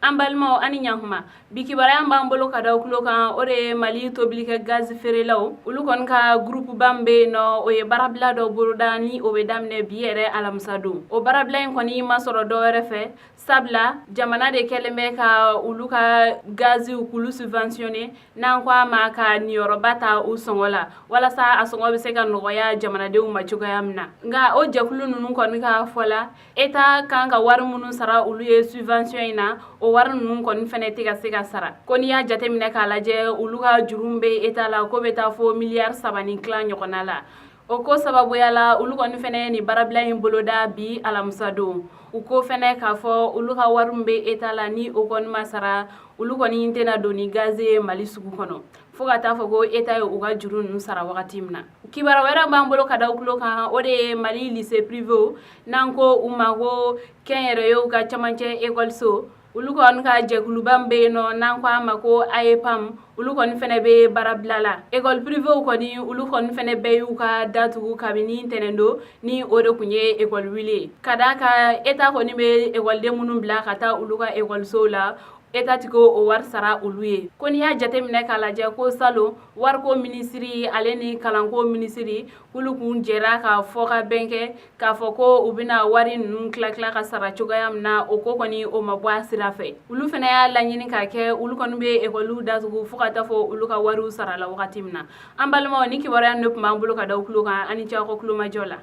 an balimaw ani ɲahuma bi kibaruya b'an bolo ka da kulo kan o de Mali tobilikɛ gaz feerelaw olu kɔni ka groupe ban be no o ye barabila dɔ boloda ni o be daminɛ bi yɛrɛ alamisa don o barabila in kɔni ma sɔrɔ dɔ wɛrɛ fɛ sabula jamana de kɛlen bɛ ka olu ka gaziw kulu subventionné n'an ko a ma ka niyɔrɔba ta u sɔngɔ la walasa a sɔngɔ bɛ se ka nɔgɔya jamanadenw ma cogoya min na nka o jɛkulu ninnu kɔni ka fɔla eta kan ka wari minnu sara olu ye subvention in na o wari ninnu kɔni fɛnɛ tɛ ka se ka sara ko n'i y'a jateminɛ k'a lajɛ olu ka juru bɛ eta la ko bɛ taa fo miliyari 3 ni tila ɲɔgɔnna la o ko sababuya la olu kɔni fɛnɛ ni barabila in boloda bi alamisa don u ko fɛnɛ k'a fɔ olu ka wari bɛ eta la ni o kɔni ma sara olu kɔni tɛna don ni gaze ye Mali sugu kɔnɔ fo ka taa fɔ ko eta ye u ka juru ninnu sara wagati min na kibara wɛrɛ b'an bolo ka da kulo kan o de ye Mali lycée privé n'an ko u ma ko kɛnyɛrɛyew ka camancɛ ekɔliso olu kɔni ka jɛkuluban be yen nɔ n'an ko a ma ko AEPAM olu kɔni fɛnɛ be barabila la école privée kɔni olu kɔni fɛnɛ bɛɛ y'u ka datugu kabini ntɛnɛndo ni o de kun ye école wili ka da ka eta kɔni be écoleden minnu bila ka taa olu ka écolisow la eta tiko o wari sara olu ye ko n'i y'a jateminɛ k'a lajɛ ko salon wariko minisiri ale ni kalanko minisiri k'olu kun jɛra ka fɔ ka bɛn kɛ k'a fɔ ko u bena wari ninnu tila ka sara cogoya min na o ko kɔni o ma bɔ a sira fɛ olu fɛnɛ y'a laɲini k'a kɛ olu kɔni be ekɔliw datugu fo ka taa fɔ olu ka wariw sara la wagati min na an balimaw ni kibaruya ne kun b'an bolo ka da kulo kan ani cɛ ko kulomajɔ la